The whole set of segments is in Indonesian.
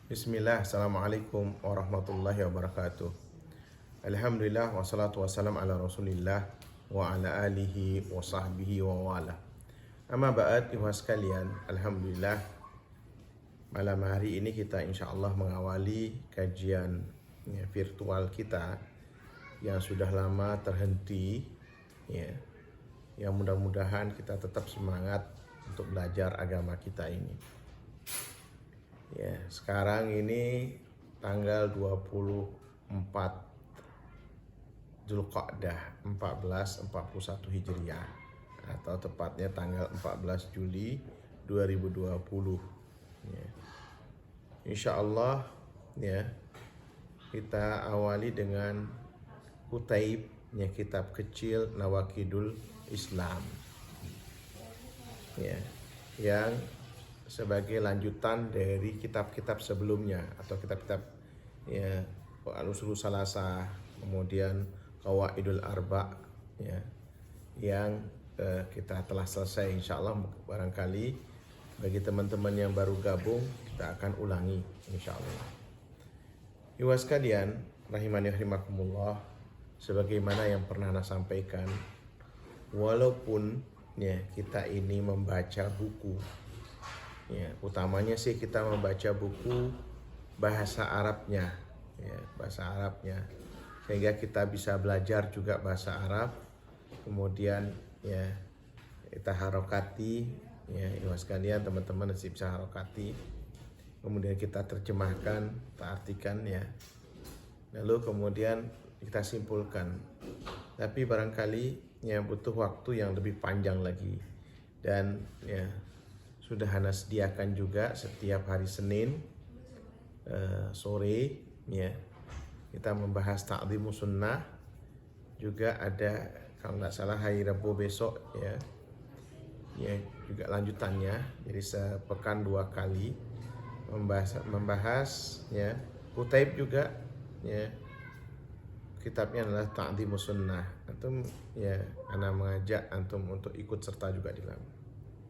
Bismillah, Assalamualaikum warahmatullahi wabarakatuh. Alhamdulillah, wassalatu wassalam ala rasulillah wa ala alihi wa sahbihi wa wala. Amma ba'd, ikhwah sekalian, Alhamdulillah, malam hari ini kita insya Allah mengawali kajian virtual kita yang sudah lama terhenti, ya. Yang mudah-mudahan kita tetap semangat untuk belajar agama kita ini. Ya, sekarang ini tanggal 24 Zulqa'dah 1441 Hijriah, atau tepatnya tanggal 14 Juli 2020. Ya. Insya Allah, ya, kita awali dengan Kutaib, ya, kitab kecil Nawakidul Islam, ya, yang sebagai lanjutan dari kitab-kitab sebelumnya, atau kitab-kitab, ya, Al-Usul Salasah, kemudian Qawaidul Arba', ya, yang kita telah selesai. Insya Allah barangkali bagi teman-teman yang baru gabung, kita akan ulangi insya Allah. Ikhwah sekalian, rahimani rahimakumullah, sebagaimana yang pernah Ana sampaikan, walaupun, ya, kita ini membaca buku, ya, utamanya sih kita membaca buku bahasa Arabnya, ya, bahasa Arabnya, sehingga kita bisa belajar juga bahasa Arab. Kemudian, ya, kita harokati, ya, ikhwah sekalian, teman-teman masih bisa harokati. Kemudian kita terjemahkan, kita artikan, ya. Lalu kemudian kita simpulkan. Tapi barangkali, ya, butuh waktu yang lebih panjang lagi. Dan, ya, sudah Ana sediakan juga setiap hari Senin sore, ya, kita membahas Ta'dhimus Sunnah. Juga ada, kalau nggak salah, hari Rabu besok, ya, ya, juga lanjutannya. Jadi sepekan 2 kali membahas, ya, Kutaib juga, ya, kitabnya adalah Ta'dhimus Sunnah. Antum, ya, Ana mengajak antum untuk ikut serta juga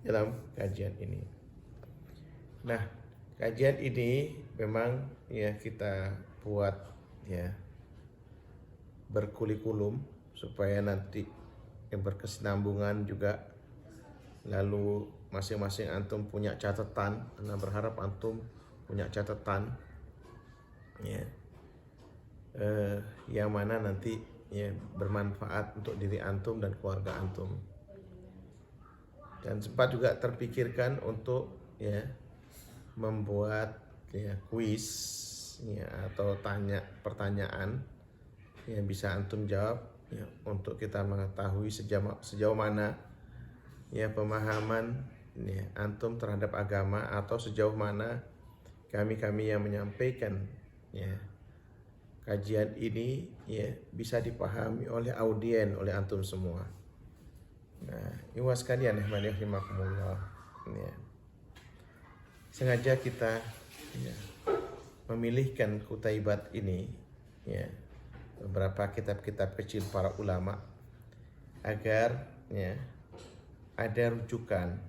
dalam kajian ini. Nah, kajian ini memang, ya, kita buat, ya, berkurikulum supaya nanti yang berkesinambungan juga. Lalu masing-masing antum punya catatan. Ana berharap antum punya catatan, ya, yang mana nanti, ya, bermanfaat untuk diri antum dan keluarga antum. Dan sempat juga terpikirkan untuk, ya, membuat, ya, kuis, ya, atau pertanyaan yang bisa antum jawab, ya, untuk kita mengetahui sejauh mana, ya, pemahaman, ya, antum terhadap agama, atau sejauh mana kami yang menyampaikan, ya, kajian ini, ya, bisa dipahami oleh oleh antum semua. Nah, ikhwah sekalian, rahimakumullah, ya, sengaja kita, ya, memilihkan Kutaibat ini, ya, beberapa kitab-kitab kecil para ulama, agar, ya, ada rujukan,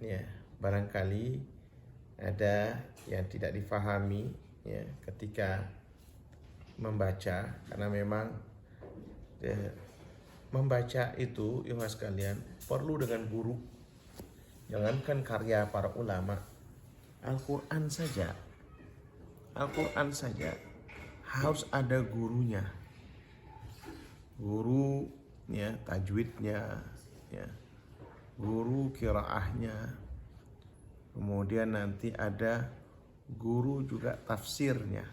ya, barangkali ada yang tidak difahami, ya, ketika membaca, karena memang, ya, membaca itu, ikhwah sekalian, perlu dengan guru. Jangankan karya para ulama, Al-Quran saja harus ada gurunya. Guru, ya, tajwidnya, ya, guru qiraahnya. Kemudian nanti ada guru juga tafsirnya,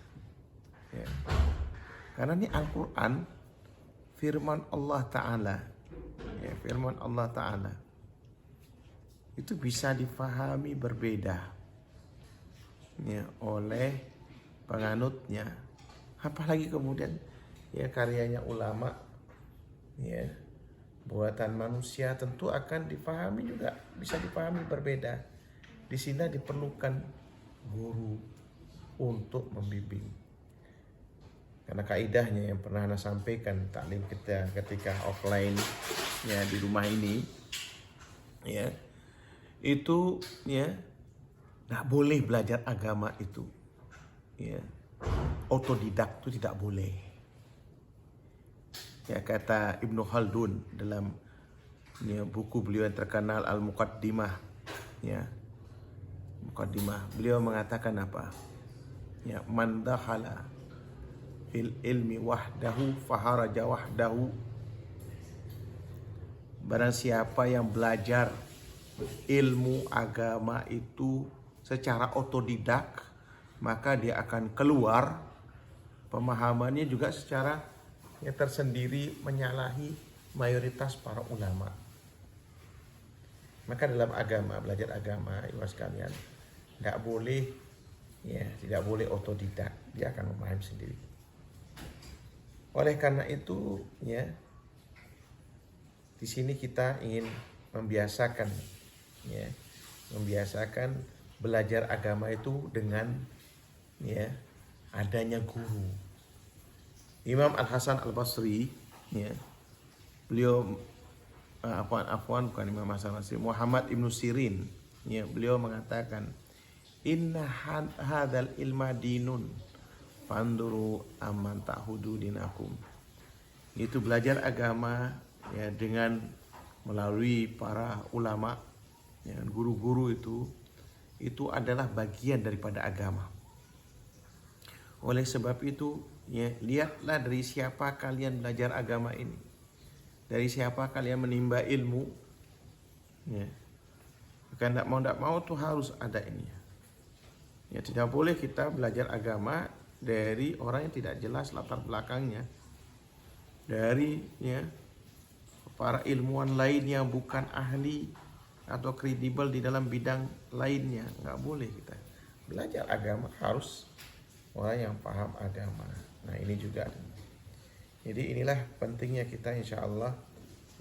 ya. Karena ini Al-Quran firman Allah Ta'ala, ya, firman Allah Ta'ala itu bisa difahami berbeda, ya, oleh penganutnya. Apalagi kemudian, ya, karyanya ulama, ya, buatan manusia, tentu akan difahami juga, bisa difahami berbeda. Di sini diperlukan guru untuk membimbing. Karena kaidahnya yang pernah Ana sampaikan, taklim kita ketika offline, ya, di rumah ini, ya, itu, ya, nggak boleh belajar agama itu ya, otodidak itu tidak boleh. Ya, kata Ibnu Khaldun dalam buku beliau yang terkenal Al-Muqaddimah, ya, Muqaddimah, beliau mengatakan apa? Ya, man dakhala fil ilmi wahdahu faharaja wahdahu. Barang siapa yang belajar ilmu agama itu secara otodidak, maka dia akan keluar pemahamannya juga secara yang tersendiri, menyalahi mayoritas para ulama. Maka dalam agama, belajar agama, ibu sekalian, tidak boleh otodidak, dia akan memahami sendiri. Oleh karena itu, ya, di sini kita ingin membiasakan belajar agama itu dengan adanya guru. Imam Al-Hasan Al-Basri, beliau bukan Imam Hasan Al-Basri, Muhammad Ibnu Sirin, beliau mengatakan, inna hadzal ilma dinun fanduru amman ta'hudu dinakum. Itu belajar agama dengan melalui para ulama, guru-guru itu adalah bagian daripada agama. Oleh sebab itu, lihatlah dari siapa kalian belajar agama ini, dari siapa kalian menimba ilmu. Bukan tidak mau tuh harus ada ini. Tidak boleh kita belajar agama dari orang yang tidak jelas latar belakangnya, dari para ilmuwan lain yang bukan ahli atau kredibel di dalam bidang lainnya. Nggak boleh kita belajar agama, harus orang yang paham agama. Nah, ini juga. Jadi inilah pentingnya kita, insya Allah,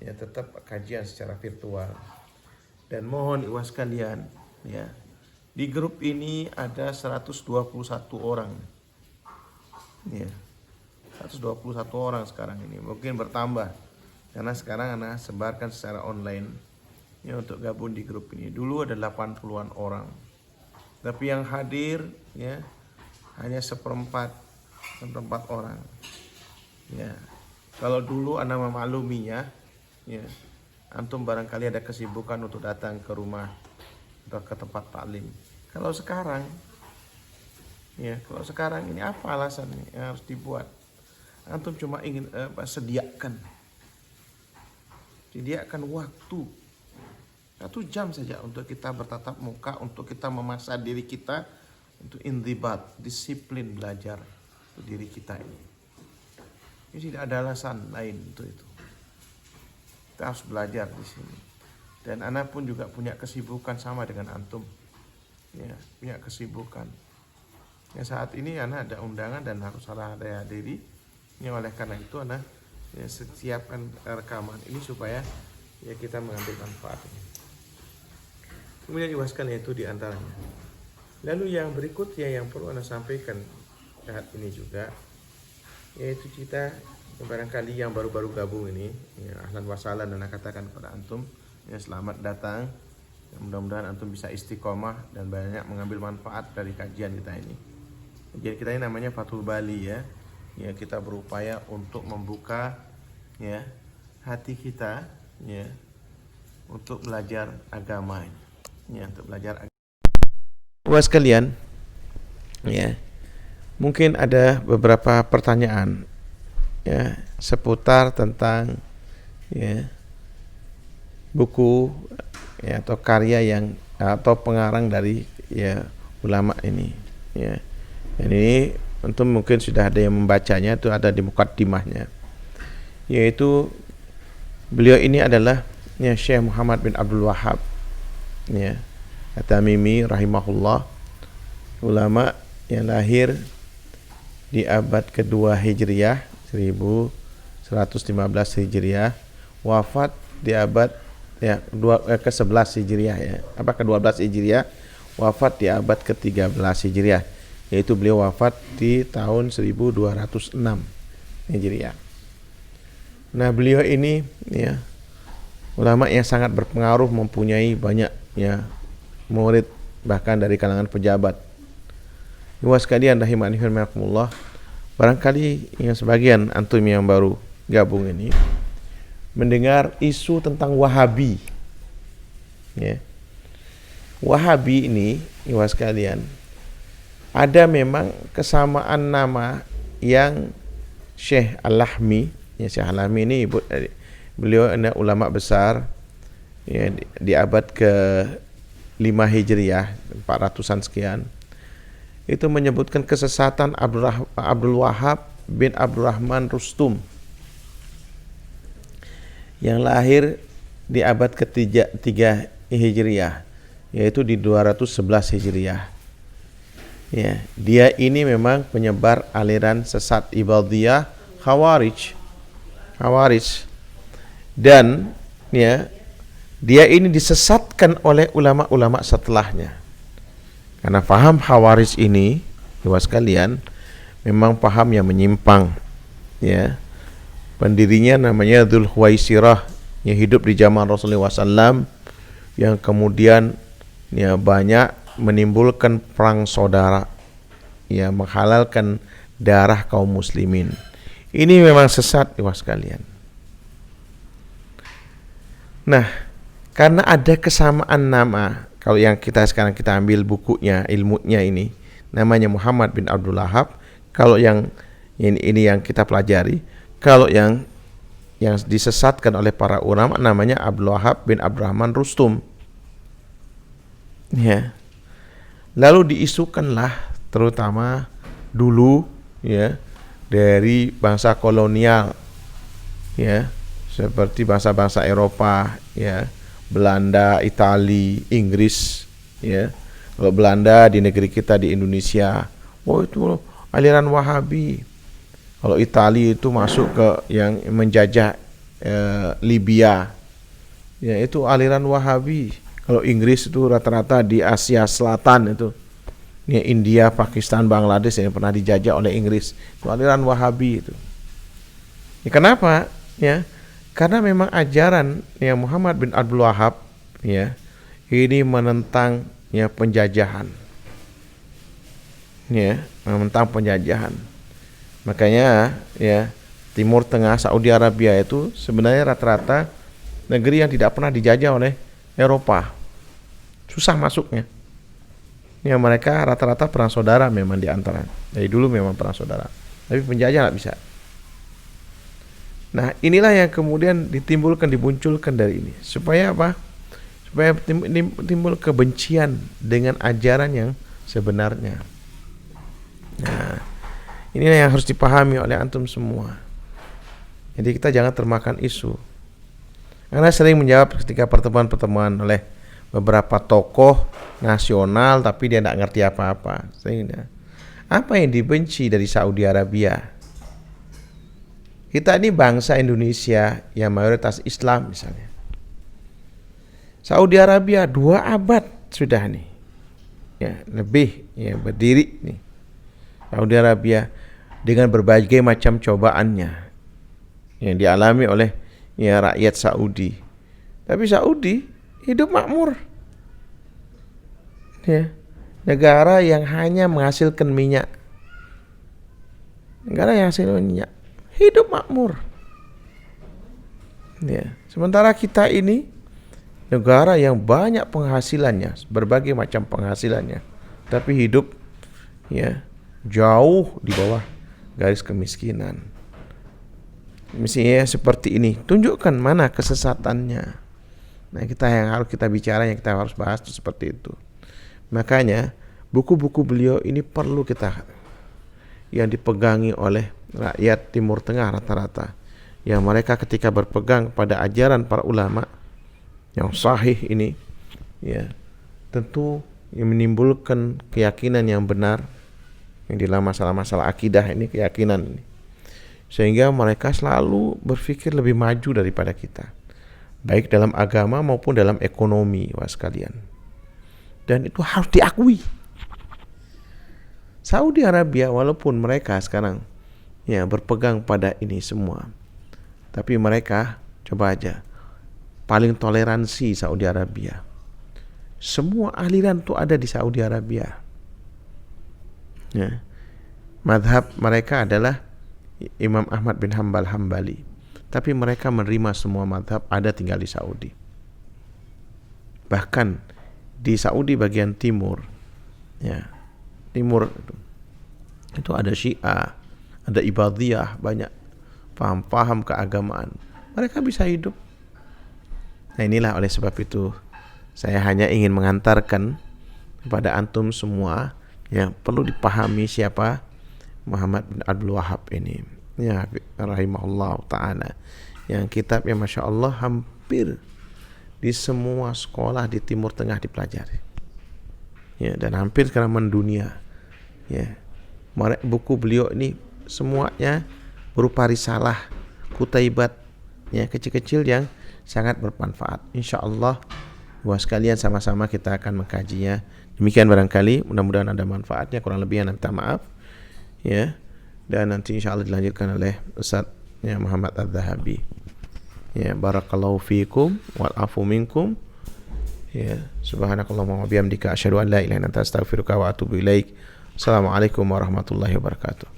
tetap kajian secara virtual. Dan mohon ibu sekalian, di grup ini ada 121 orang. 121 orang sekarang ini. Mungkin bertambah, karena sekarang anak sebarkan secara online untuk gabung di grup ini. Dulu ada 80-an orang, tapi yang hadir hanya seperempat orang. Kalau dulu anak memakluminya, antum barangkali ada kesibukan untuk datang ke rumah atau ke tempat taklim. Kalau sekarang ini apa alasannya yang harus dibuat? Antum cuma ingin sediakan waktu 1 jam saja untuk kita bertatap muka, untuk kita memaksa diri kita untuk inzibat, disiplin belajar untuk diri kita ini. Ini tidak ada alasan lain untuk itu. Kita harus belajar di sini. Dan anak pun juga punya kesibukan sama dengan antum. Punya kesibukan. Saat ini anak ada undangan dan harus ada diri. Oleh karena itu anak siapkan rekaman ini supaya kita mengambil manfaat ini. Kemudian iwaskan itu diantaranya. Lalu yang berikutnya yang perlu anak sampaikan saat ini juga, yaitu kita barangkali yang baru-baru gabung ini, ahlan wa sahlan, dan katakan kepada antum, selamat datang. Mudah-mudahan antum bisa istiqomah dan banyak mengambil manfaat dari kajian kita ini. Kajian kita ini namanya Fathul Bali, kita berupaya untuk membuka hati kita untuk belajar agama ini, untuk belajar agama. Wah sekalian, mungkin ada beberapa pertanyaan seputar tentang buku atau karya yang atau pengarang dari ulama ini. Dan ini untuk mungkin sudah ada yang membacanya, itu ada di muqaddimahnya. Yaitu beliau ini adalah Syekh Muhammad bin Abdul Wahhab At-Tamimi rahimahullah, ulama yang lahir di abad kedua Hijriah 1115 Hijriah, wafat di abad ke-11 Hijriah ke-12 Hijriah, wafat di abad ke-13 Hijriah, yaitu beliau wafat di tahun 1206 Hijriah. Nah, beliau ini ulama yang sangat berpengaruh, mempunyai banyak murid bahkan dari kalangan pejabat. Ikhwas sekalian rahimani rahimakumullah, barangkali yang sebagian antum yang baru gabung ini mendengar isu tentang Wahabi, ya. Wahabi ini, ikhwas sekalian, ada memang kesamaan nama yang Syekh Al-Lahmi, ya, Syekh Al-Lahmi ini beliau adalah ulama besar, ya, di abad ke-5 Hijriah, 400-an sekian. Itu menyebutkan kesesatan Abdul Wahab bin Abdurrahman Rustum yang lahir di abad ke-3 Hijriah, yaitu di 211 Hijriah. Ya, dia ini memang penyebar aliran sesat Ibadiyah Khawarij. Dan ya, dia ini disesatkan oleh ulama-ulama setelahnya. Karena paham Khawarij ini, ikhwas sekalian, memang paham yang menyimpang, ya. Pendirinya namanya Dzul Khuwaisirah, yang hidup di zaman Rasulullah SAW, yang kemudian ya banyak menimbulkan perang saudara, ya, menghalalkan darah kaum muslimin. Ini memang sesat, ikhwas sekalian. Nah, karena ada kesamaan nama, kalau yang sekarang kita ambil bukunya, ilmunya ini, namanya Muhammad bin Abdul Wahab. Kalau yang ini yang kita pelajari, kalau yang disesatkan oleh para ulama namanya Abdul Wahab bin Abdurrahman Rustum. Ya. Lalu diisukanlah terutama dulu, ya, dari bangsa kolonial, ya, seperti bangsa-bangsa Eropa, ya, Belanda, Itali, Inggris, ya. Kalau Belanda di negeri kita di Indonesia, oh itu aliran Wahabi. Kalau Itali itu masuk ke yang menjajah Libya, ya, itu aliran Wahabi. Kalau Inggris itu rata-rata di Asia Selatan itu, ya, India, Pakistan, Bangladesh yang pernah dijajah oleh Inggris, itu aliran Wahabi itu. Ya, kenapa? Ya, karena memang ajaran ya Muhammad bin Abdul Wahab, ya, ini menentang, ya, penjajahan, ya, menentang penjajahan. Makanya, ya, Timur Tengah, Saudi Arabia itu sebenarnya rata-rata negeri yang tidak pernah dijajah oleh Eropa, susah masuknya. Ya, mereka rata-rata perang saudara memang di antara. Dari dulu memang perang saudara, tapi penjajah nggak bisa. Nah, inilah yang kemudian dimunculkan dari ini. Supaya apa? Supaya timbul kebencian dengan ajaran yang sebenarnya. Nah, inilah yang harus dipahami oleh antum semua. Jadi kita jangan termakan isu. Karena sering menjawab ketika pertemuan-pertemuan oleh beberapa tokoh nasional, tapi dia tidak ngerti apa-apa. Sehingga apa yang dibenci dari Saudi Arabia? Kita ini bangsa Indonesia yang mayoritas Islam misalnya. Saudi Arabia 2 abad sudah nih, ya, lebih, ya, berdiri nih. Saudi Arabia dengan berbagai macam cobaannya yang dialami oleh, ya, rakyat Saudi. Tapi Saudi hidup makmur. Ya, negara yang hanya menghasilkan minyak. Negara yang hasilkan minyak, hidup makmur. Ya, sementara kita ini negara yang banyak penghasilannya, berbagai macam penghasilannya, tapi hidup, ya, jauh di bawah garis kemiskinan. Mestinya seperti ini, tunjukkan mana kesesatannya. Nah, kita yang harus kita bicara, yang kita harus bahas itu seperti itu. Makanya buku-buku beliau ini perlu kita, yang dipegangi oleh rakyat Timur Tengah rata-rata, yang mereka ketika berpegang pada ajaran para ulama yang sahih ini, ya, tentu yang menimbulkan keyakinan yang benar yang dalam masalah-masalah akidah ini, keyakinan ini, sehingga mereka selalu berpikir lebih maju daripada kita, baik dalam agama maupun dalam ekonomi, was sekalian. Dan itu harus diakui. Saudi Arabia walaupun mereka sekarang, ya, berpegang pada ini semua, tapi mereka, coba aja, paling toleransi Saudi Arabia. Semua aliran tuh ada di Saudi Arabia. Ya. Madhab mereka adalah Imam Ahmad bin Hanbal Hambali, tapi mereka menerima semua madhab, ada tinggal di Saudi. Bahkan di Saudi bagian timur, ya, timur itu ada Syiah, ada Ibadiyah, banyak paham-paham keagamaan. Mereka bisa hidup. Nah inilah, oleh sebab itu saya hanya ingin mengantarkan kepada antum semua, ya, perlu dipahami siapa Muhammad bin Abdul Wahhab ini, ya, rahimahullah ta'ala, yang kitabnya Masya Allah hampir di semua sekolah di Timur Tengah dipelajari, ya, dan hampir sekarang mendunia, ya. Buku beliau ini semuanya berupa risalah, kutaibat, ya, kecil-kecil yang sangat bermanfaat. Insya Allah buat sekalian sama-sama kita akan mengkajinya. Demikian barangkali, mudah-mudahan ada manfaatnya. Kurang lebihnya minta maaf, ya. Dan nanti insya Allah dilanjutkan oleh Ustaz, ya, Muhammad Adz-Dzahabi. Ya, barakallahu fiikum wal afu minkum. Ya, subhanakallahumma wa bihamdika asyhadu an la ilaha illa anta astaghfiruka wa atubu ilaik. Assalamualaikum warahmatullahi wabarakatuh.